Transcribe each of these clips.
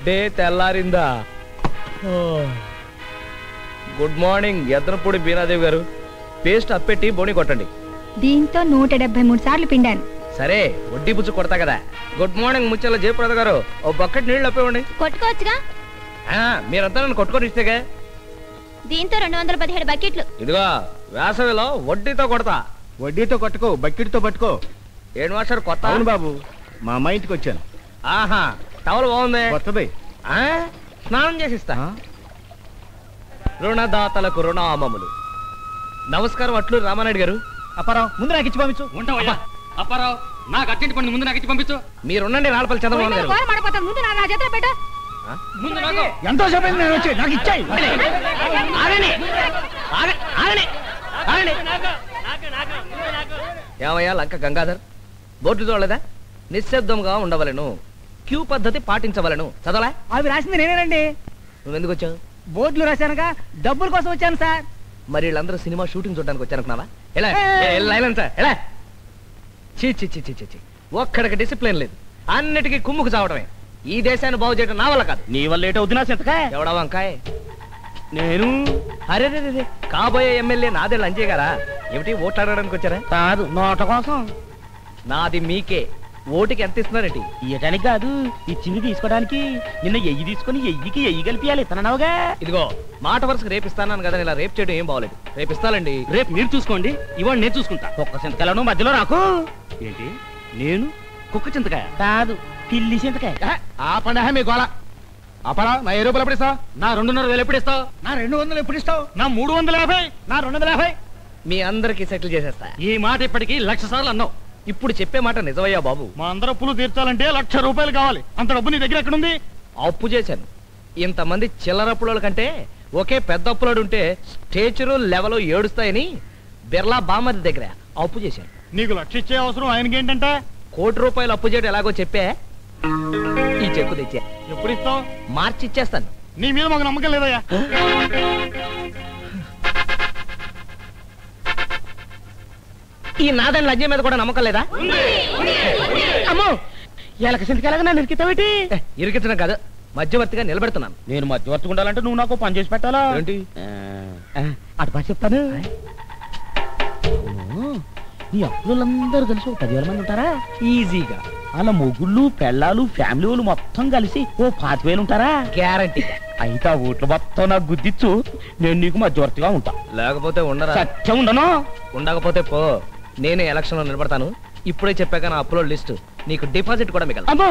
Day తెల్లారిందా? Good morning Yeddanapudi Beenadevi గారు. Paste అప్పెట్టి బోని కొట్టండి. దీంతో 173 సార్లు పిండాను. సరే వడ్డీ పుచ్చు కొడతా కదా. గుడ్ మార్నింగ్ ముచ్చల జయప్రద గారు, ఓ బకెట్ నీళ్ళు అప్పేవండి. కొట్టుకోవచ్చుగా. మీరంతా నన్ను కొట్టుకొని ఇస్తేగా. దీంతో 217 బకెట్లు. ఇదిగో వేసవిలో వడ్డీతో కొడతా. వడ్డీతో కొట్టుకో, బకెట్తో పట్టుకో. ఏడు మాస్టర్ కొత్త? అవును బాబు, మా అమ్మాయి ఇంటికి వచ్చాను. ఆహా, టవల్ బాగుంది. కొత్తది. స్నానం చేసిస్తా. రుణదాతలకు రుణామములు. నమస్కారం అట్లు రామానాయుడు గారు. అప్పారావు ముందు నాకు ఇచ్చి పంపించు. ఉంటావయ్యా అప్పారావు, నాకు అర్జెంట్ పని ముందు నాకు ఇచ్చి పంపించు. మీరున్నండి రాళ్ళపల్లి చంద్రబాబు గారు. ముందు నాకు ఎంతో సేపు నేను వచ్చి నాకు ఇచ్చాయి. ఏమయ్యా లంక గంగాధర్, బోర్డు చూడలేదా? నిశ్శబ్దంగా ఉండవలను, క్యూ పద్ధతి పాటించవలను. చదవలా? అవి రాసింది నేనేనండి. నువ్వెందుకు వచ్చావు? బోర్డులు రాశానుగా, డబ్బుల కోసం వచ్చాను సార్. మరి వీళ్ళందరూ సినిమా షూటింగ్ చూడడానికి వచ్చానుకున్నావా? ఎలా చీ చీ చీ చీ చీ. ఒక్కడికి డిసిప్లిన్ లేదు, అన్నిటికీ కుమ్ముకు చావడమే. ఈ దేశాన్ని బాగు చేయడం నా వల్ల కాదు. నీ వల్ల లేట్ అవుతున్నా సింతకాయ. ఎవడా వంకాయ? నేను. అరే రే, కాబోయే ఎమ్మెల్యే నాదేళ్ళు అంజయ్ గారా? ఏమిటి ఓట్లాడడానికి వచ్చారా? కాదు, నోట కోసం. నాది మీకే. ఓటుకి ఎంత ఇస్తున్నారేంటి? ఇయ్యటానికి కాదు, ఇచ్చింది తీసుకోవడానికి. నిన్న ఎయ్యి తీసుకుని ఎయ్యికి ఎయ్యి కలిపియాలి ఇతనవుగా. ఇదిగో మాట వరుసకు రేపిస్తాను కదా, ఇలా రేపు చేయడం ఏం బాగోలేదు. రేపిస్తానండి. రేపు మీరు చూసుకోండి, ఇవాళ నేను చూసుకుంటా. కుక్క చింతకాయలను మధ్యలో రాకు. ఏంటి నేను కుక్క చింతకాయ? కాదు, పిల్లి చింతకాయ. ఆ పండుగ మీ గోళ. అపరా నా 10 రూపాయలు ఎప్పుడు ఇస్తావు? నా 2,500 ఎప్పుడు ఇస్తావు? నా 200 ఎప్పుడు ఇస్తావు? నా 350. నా 250. మీ అందరికి సెటిల్ చేసేస్తా. ఈ మాట ఇప్పటికి 1,00,000 సార్లు అన్నావు. ఇప్పుడు చెప్పే మాట నిజమయ్యా బాబు. మా అందరూ అప్పులు తీర్చాలంటే 1,00,000 రూపాయలు కావాలి. అంత డబ్బు నీ దగ్గర ఎక్కడుంది? అప్పు చేశాను. ఇంతమంది చిల్లరప్పుల కంటే ఒకే పెద్ద అప్పులోడు ఉంటే స్టేచరు లెవెల్ ఏడుస్తాయని బిర్లా బామ్మది దగ్గర అప్పు చేశాను. నీకు 1,00,000 ఇచ్చే అవసరం ఆయనకి ఏంటంటే? 1 కోటి రూపాయలు అప్పు చేయడం ఎలాగో చెప్పే. ఈ చెక్కు తెచ్చా. ఎప్పుడు ఇస్తావు? మార్చి ఇచ్చేస్తాను. నీ మీద మాకు నమ్మకం లేదయ్యా. ఈ నాదని లజ్జ మీద కూడా నమ్మకం లేదా? అమ్మో, ఎలక చింతకాయలాగా నన్ను ఇరికితావేటి? ఇరికించడం కాదు, మధ్యవర్తిగా నిలబెడుతున్నాను. నేను మధ్యవర్తి ఉండాలంటే నువ్వు నాకు పని చేసి పెట్టాలా? ఏంటి? అటు పని చెప్తాను. ఈ అప్పులందరూ కలిసి 10,000 మంది ఉంటారా? ఈజీగా. అలా మొగుళ్ళు పెళ్ళాలు ఫ్యామిలీ వాళ్ళు మొత్తం కలిసి 25,000 ఉంటారా? గ్యారంటీ. అయితే ఆ ఓట్లు మొత్తం నాకు గుద్దిచ్చు, నేను నీకు మధ్యవర్తిగా ఉంటా. లేకపోతే ఉండరా? సత్యం ఉండను. ఉండకపోతే పో, నేనే ఎలక్షన్ లో నిలబడతాను. ఇప్పుడే చెప్పాక నా అప్పులో లిస్టు, నీకు డిపాజిట్ కూడా మిగలదు. అమ్మో,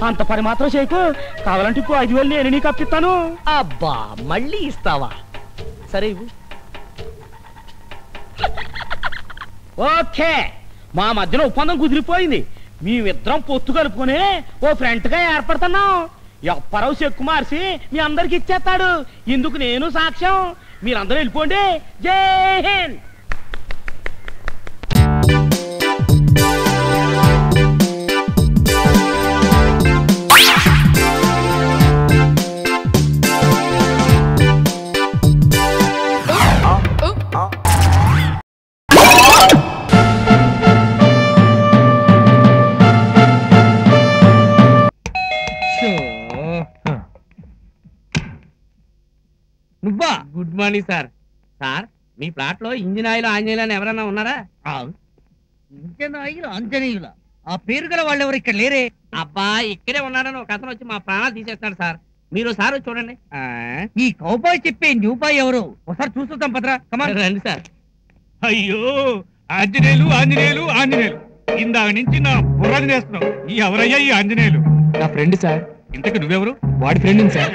అంత పని మాత్రం చేయకు. కావాలంటే ఇప్పుడు 5,000 నేను నీకు అప్పిస్తాను. అబ్బా, మళ్ళీ ఇస్తావా? సరే ఇవ్వు. ఓకే, మా మధ్యన ఒప్పందం కుదిరిపోయింది. మేమిద్దరం పొత్తు కలుపుకొని ఓ ఫ్రెంట్ గా ఏర్పడుతున్నాం. ఎప్పరావు చెక్కు మార్చి మీ అందరికి ఇచ్చేస్తాడు. ఇందుకు నేను సాక్ష్యం. మీరందరూ వెళ్ళిపోండి. జై హింద్. నువ్వా? Good morning sir. సార్, మీ ప్లాట్ లో ఇంజిన్ ఆయిల్ ఆంజనేయులు అని ఎవరైనా ఉన్నారా? ఇంజిన్ ఆయిల్ ఆంజనేయుల ఆ పేరు గల వాళ్ళు ఎవరు ఇక్కడ లేరే? అబ్బా, ఇక్కడే ఉన్నాడని ఒక అతను వచ్చి మా ప్రాణాలు తీసేస్తాడు సార్. మీరు సార్ చూడండి. ఈ కౌబాయ్ చెప్పే న్యూ బాయ్ ఎవరు? ఒకసారి చూస్తుంటాం పదరా. కమాన్ రండి సార్. అయ్యో, ఆంజనేయులు ఆంజనేయులు ఆంజనేయులు, ఇందాక నుంచి నా బుర్రని చేస్తున్నావు. ఈ ఎవరయ్యా ఈ ఆంజనేయులు? నా ఫ్రెండ్ సార్. ఇంతకు నువ్వెవరు? వాడి ఫ్రెండ్ సార్.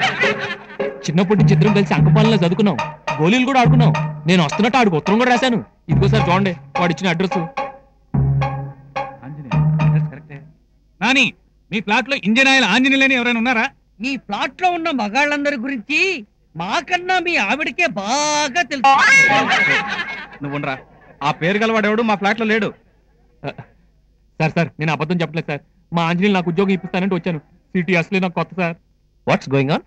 చిన్నప్పటి నుంచి ఇద్దరం కలిసి అంకపాలలో చదువుకున్నాం, గోళీలు కూడా ఆడుకున్నాం. నేను వస్తున్నట్టు ఆడికి ఉత్తరం కూడా రాశాను. ఇదిగో సార్ చూడండి, వాడు ఇచ్చిన అడ్రస్. నాని, మీ ప్లాట్ లో ఇంజిన్ ఆయిల్ ఆంజనేయులు అని ఎవరైనా ఉన్నారా? ఈ ప్లాట్ లో ఉన్న మగాళ్ళందరి గురించి మాకన్నా మీ ఆవిడకే బాగా తెలుసు. నువ్వునరా, ఆ పేరు గలవాడెవడు మా ఫ్లాట్ లో లేడు. సార్ సార్, నేను అబద్ధం చెప్పలేదు సార్. మా ఆంజనేయులు నాకు ఉద్యోగం ఇప్పిస్తానంటే వచ్చాను. సిటీ అసలే నాకు కొత్త సార్. What's going on?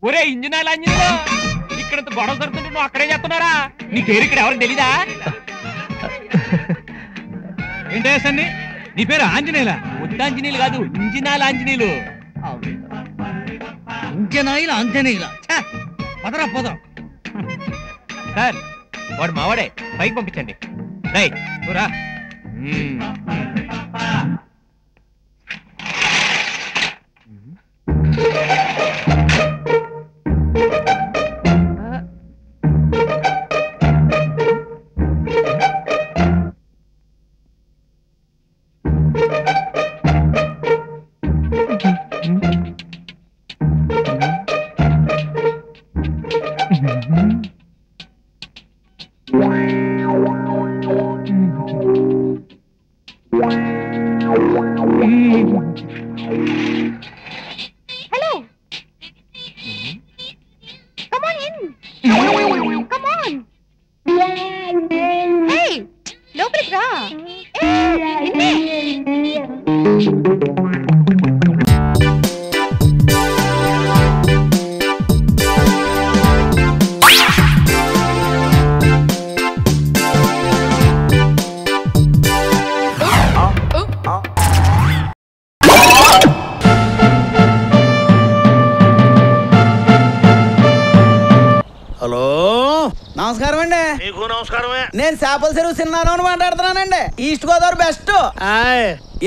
ఒరే ఇంజిన్ ఆయిల్ ఆంజనేయులు, ఇక్కడ గొడవ జరుగుతుంటే నువ్వు అక్కడే చేస్తున్నారా? నీ పేరు ఇక్కడ ఎవరికి తెలీదా? ఏంటయ్యా సన్ని, నీ పేరు ఆంజనేయులా? ఉత్తాంజనేయులు కాదు, ఇంజిన్ ఆయిల్ ఆంజనేయులు. ఆజ్ఞనాయుల ఆంజనేయుల పదరా పోదాం. సార్ వాడు మావాడే, పైకి పంపించండి. రై నువ్వురా. Hello come on in come on hey లోపలికి రా హలో నమస్కారం అండి. నీకు నమస్కారమే. నేను చేపల చెరువు సిన్నారావు మాట్లాడుతున్నానండి. East Godavari best.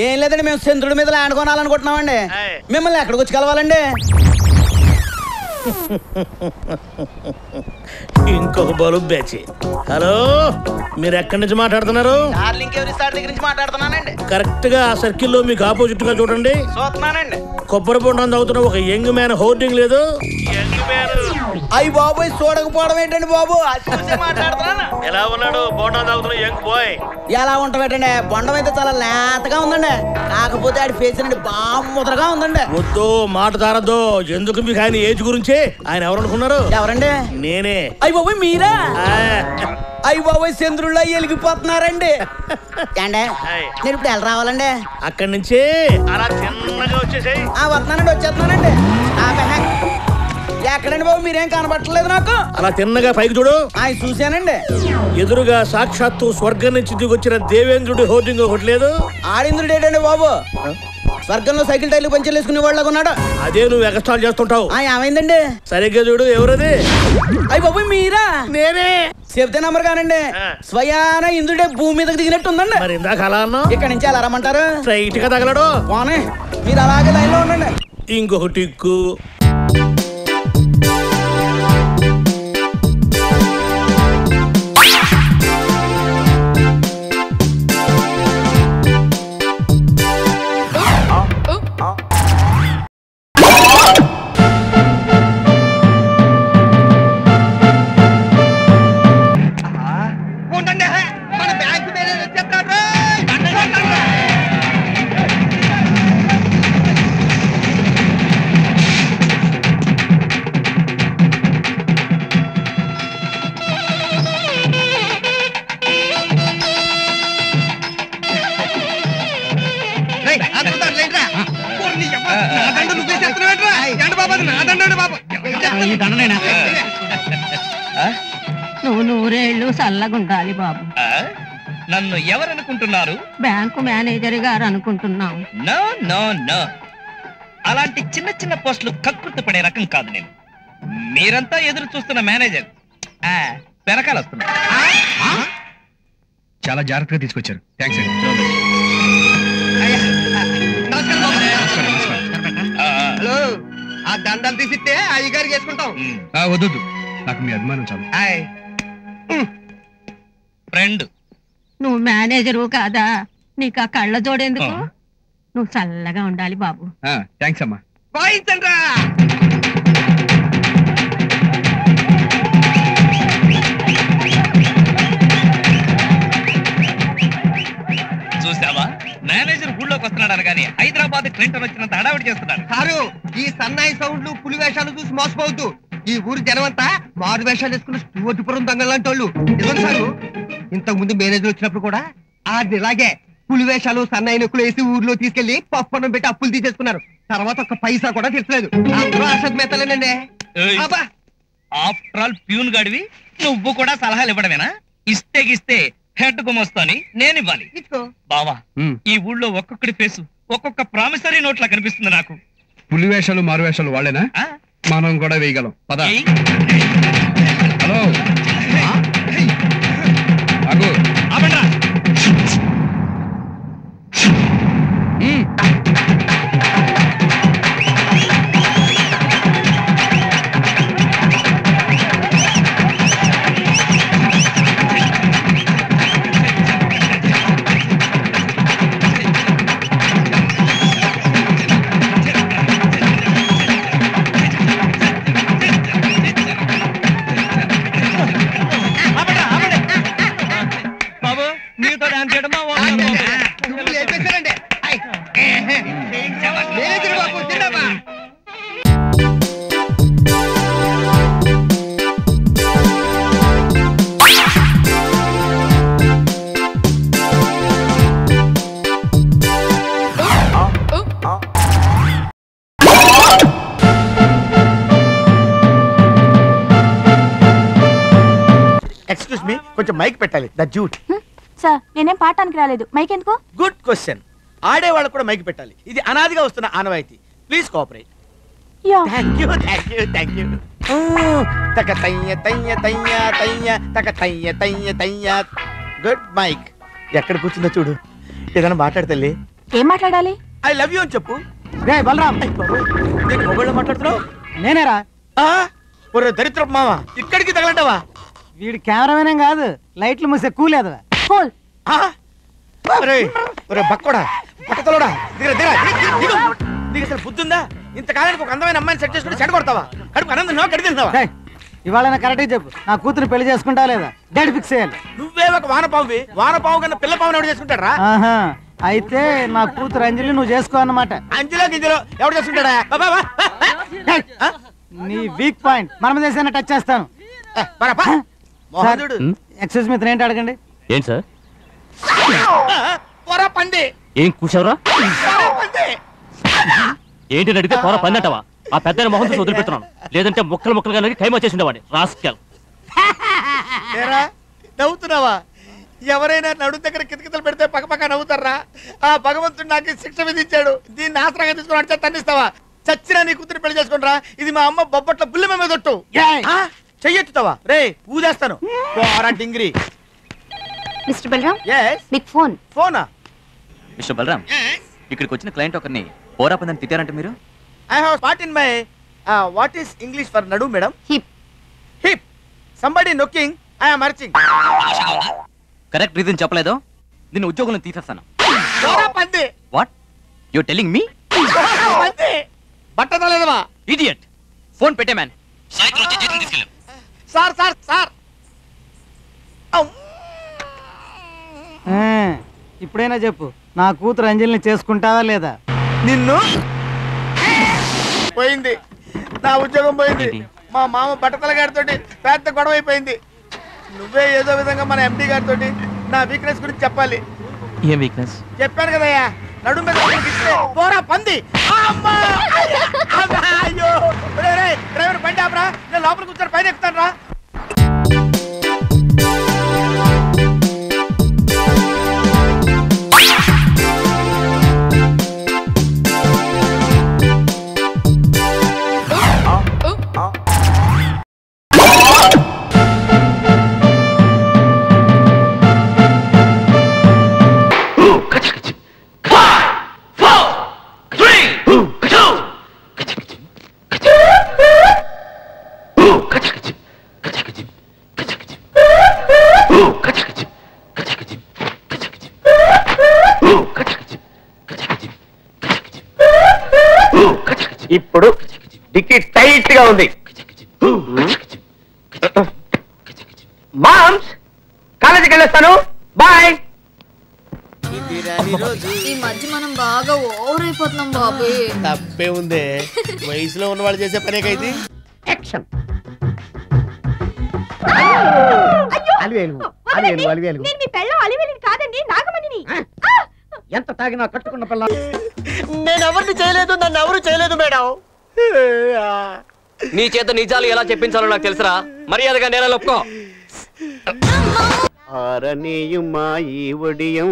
ఏం లేదండి, మేము చంద్రుడి మీద ల్యాండ్ కొనాలనుకుంటున్నామండి. మిమ్మల్ని ఎక్కడికి వచ్చి కలవాలండి? ఇంకొక బలుబు బ్యాచ్. హలో, మీరు ఎక్కడి నుంచి మాట్లాడుతున్నారు? డార్లింగ్ ఎవరి సార్ దగ్గర నుంచి మాట్లాడుతున్నానండి. కరెక్ట్ గా ఆ సర్కిల్ లో మీకు ఆపోజిట్ గా చూడండి. చూస్తున్నానండి. కొబ్బరి బొండం తాగుతున్న ఒక యంగ్ మ్యాన్ హోర్డింగ్ లేదు. అయ్యి బాబోయ్, చూడకపోవడం ఏంటండి బాబు, అది చూసే మాట్లాడుతున్నాను. ఎలా ఉన్నాడు బొండం తాగుతున్న యంగ్ బాయ్? ఎలా ఉంటామేటండి, బొండం అయితే చాలా లేతగా ఉందండి. కాకపోతే ఆడి ఫేస్ అండి బాగా ముద్రగా ఉందండి. వద్దు, మాట తారద్దు. ఎందుకు మీకు ఆయన ఏజ్ గురించి? ఆయన ఎవరు అనుకున్నారు? ఎవరండి? నేనే. అయ్యి బాబోయ్ మీరా? అయ్యి బాబోయ్, చంద్రుల్లో వెలిగిపోతున్నారండి. ఏండే నేను ఇప్పుడు ఎలా రావాలండి? అక్కడి నుంచి అలా చిన్నగా వచ్చేసాయి. వస్తున్నానండి, వచ్చేస్తున్నానండి. ఎక్కడండి బాబు, మీరేం కనబట్టలేదు నాకు. అలా తిన్నగా పైకి చూడు. చూశానండి. ఎదురుగా సాక్షాత్తు స్వర్గం నుంచి దిగొచ్చిన దేవేంద్రుడి హోర్డింగ్ ఒకటి లేదు. ఆడింద్రుడు ఏంటండి బాబు? స్వర్గంలో సైకిల్ టైర్లు పంచర్లు వేసుకునే వాళ్ళగా ఉన్నాడు. అదే నువ్వు ఎగస్ట్రాల్ చేస్తుంటావు. ఏమైందండి? సరిగ్గా చూడు. ఎవరది? అయ్యి బాబు మీరా? నేనే. చెప్తే నంబర్ కానండి. స్వయాన ఇంద్రుడే భూమి మీదకి దిగినట్టు ఉందండి. మరి ఇందాక అలా అన్నా. ఇక్కడ నుంచి అలా రమ్మంటారు? స్ట్రైట్ గా తగలడు. పోనీ, మీరు అలాగే లైన్ లో ఉండండి. ఇంకొక టిక్కు. నువ్వు నూరేళ్ళు చల్లగుండాలి బాబు. నన్ను ఎవరనుకుంటున్నారు? బ్యాంకు మేనేజర్ గారు అనుకుంటున్నాం. నో నో నో, అలాంటి చిన్న చిన్న పోస్టులు కక్కుర్తి పడే రకం కాదు నేను. మీరంతా ఎదురు చూస్తున్న మేనేజర్ వెనకాల వస్తున్నా. చాలా జాగ్రత్తగా తీసుకొచ్చారు. థ్యాంక్స్ అండి. హలో, ఆ దండం తీసిస్తే అయ్యగారికి వేసుకుంటాం. వద్దు, నాకు మీ అభిమానం చాలు. ఫ్రెండ్, నువ్వు మేనేజరు కాదా? నీకు ఆ కళ్ళ జోడేందుకు? నువ్వు చల్లగా ఉండాలి బాబు. థ్యాంక్స్ అమ్మా. వాయించండ్రా. చూసావా, మేనేజర్ ఊళ్ళోకి వస్తున్నాడు అనగానే హైదరాబాద్ క్లింటన్ వచ్చినంత హడావిడి చేస్తున్నాడు. కారు, ఈ సన్నాయి సౌండ్లు పులి వేషాలు చూసి మోసపోవద్దు. ఈ ఊరి జనమంతా మారు వేషాలు వేసుకున్న స్టూవర్టుపురం దొంగలాంటి వాళ్ళు. నిజం సారు, ఇంతకు ముందు మేనేజర్ వచ్చినప్పుడు కూడా అది ఇలాగే పులి వేషాలు సన్నాయి నొక్కులు వేసి ఊర్లో తీసుకెళ్లి పప్పన్నం పెట్టి అప్పులు తీసేసుకున్నారు. తర్వాత ఒక్క పైసా కూడా తీర్చలేదు. అందరూ అసత్ మేతలేనండి. ఆఫ్టర్ ఆల్ ప్యూన్ గాడివి నువ్వు కూడా సలహాలు ఇవ్వడమేనా? ఇస్తే గిస్తే హెడ్ గుమస్తాని నేను ఇవ్వాలి. బావా, ఈ ఊళ్ళో ఒక్కొక్కడి ఫేసు ఒక్కొక్క ప్రామిసరీ నోట్లా కనిపిస్తుంది నాకు. పులి వేషాలు మారు వేషాలు వాళ్ళేనా? మనం కూడా వేయగలం పద. హలో ఆగు. ఆపండ్రా. ఎక్స్క్యూజ్ మీ, కొంచెం మైక్ పెట్టాలి. The jute. సార్ నేనేం పాడటానికి రాలేదు, మైక్ ఎందుకు? Good question. ఆడేవాళ్ళకు కూడా మైక్ పెట్టాలి. ఇది అనాదిగా వస్తున్న ఆనవాయితీ. Please cooperate. Thank you thank you thank you. తక తయ్య తయ్య తయ్య తయ్య తక తయ్య తయ్య తయ్య. Good mic. ఎక్కడ కూర్చుందో చూడు. ఏదైనా మాట్లాడతల్లి. ఏం మాట్లాడాలి? ఐ లవ్ యూ అని చెప్పు. రే బలరాం, నేను మొగోళ్ళు మాట్లాడుతున్నావు? నేనేరా. ఒరే దరిద్ర మామ, ఇక్కడికి తగలంటావా? వీడి కెమెరామేనేం కాదు, లైట్లు మూసే కూలేదు. బక్కోడా పక్కతలోడా, నీకు అసలు బుద్ధుందా? ఇంతకాలానికి ఒక అందమైన అమ్మాయిని సెట్ చేసుకుని చెడ కొడతావా? కడుపు అన్నం తిన్నావా, కడి తిన్నావా? ఇవాళ కరెక్ట్గా చెప్పు, నా కూతురు పెళ్లి చేసుకుంటా లేదా? డేట్ ఫిక్స్ చేయాలి. నువ్వే ఒక వానపావువి. వానపావు కన్నా పిల్ల పావుని ఎవడు చేసుకుంటాడు రా? అయితే నా కూతురు అంజలి నువ్వు చేసుకో అన్నమాట. అంజలో గింజలో ఎవడు చేసుకుంటాడా? నీ వీక్ పాయింట్ మనం చేసిన టచ్ చేస్తాను. ఎక్స్క్యూజ్ మీ, ఏంటి అడగండి. ఏంటి సార్? పంది ఏం కూర్చోరా? ఏంటి అడిగితే పొర పంది అంటావా? ఆ పెద్ద మొహం చూసి వదిలిపెడుతున్నాను, లేదంటే ముక్కలు ముక్కలుగా ఖైమా చేసి ఉండేవాడి రాస్కెల్. నవ్వుతున్నావా? ఎవరైనా నడు దగ్గర కితకితలు పెడితే పక్కపక్క నవ్వుతారా? ఆ భగవంతుడు నాకు శిక్ష విధించాడు. దీన్ని ఆసరాగా తీసుకుని అడిచా తన్నిస్తావా? చచ్చినా నీ కూతురు పెళ్లి చేసుకుంటారా? ఇది మా అమ్మ బొబ్బట్ల బుల్లి మీద దొట్టు. చెయ్యెత్తుతావా? రే ఊదేస్తాను. డింగిరి. మిస్టర్ బలరాం, yes మీకు ఫోన్. ఫోనా? మిస్టర్ బలరాం, ఇక్కడికి వచ్చిన క్లయింట్ ఒకరిని పోరాపందని తిట్టారంట మీరు? I have spot in my what is English for నడు మేడం? హిప్. హిప్. సంబడి నొక్కింగ్, ఐ యామ్ అర్చింగ్. కరెక్ట్ రీజన్ చెప్పలేదు, నిన్ను ఉద్యోగంలో తీసేస్తాను. What you telling me? బట్టదా లేదవా? ఇడియట్. ఫోన్ పెట్టే మ్యాన్. సార్ సార్ సార్, ఇప్పుడైనా చెప్పు, నా కూతురు అంజలిని చేసుకుంటావా లేదా? నిన్ను పోయింది, నా ఉద్యోగం పోయింది. మా మామ బట్టతల గారితో పెద్ద గొడవ అయిపోయింది. నువ్వే ఏదో విధంగా మన ఎండి గారితో నా వీక్నెస్ గురించి చెప్పాలి. ఏం వీక్నెస్? చెప్పాను కదయ్యా, నడుము మీద పోరా పంది. అయ్యో డ్రైవర్ బండి ఆపరా, నేను లోపల కూర్చొని పైన ఎక్కుతాను రా. ఇప్పుడు డిక్కీ టైట్ గా ఉంది. మామ్స్, కాలేజీకి వెళ్ళొస్తాను, బాయ్. ఈ మధ్య మనం బాగా ఓవర్ అయిపోతున్నాం బాబు. తప్పే ఉందే, వయసులో ఉన్న వాళ్ళు చేసే పనేకైతే. యాక్షన్. ఎంత తాగినా కట్టుకున్న పిల్ల. నేను ఎవరిని చేయలేదు, నన్ను ఎవరు చేయలేదు మేడం. నీ చేత నిజాలు ఎలా చెప్పించాలో నాకు తెలుసురా, మర్యాదగా నేల ఒప్పుకో. ఆరనీయుమా ఈ ఒడియం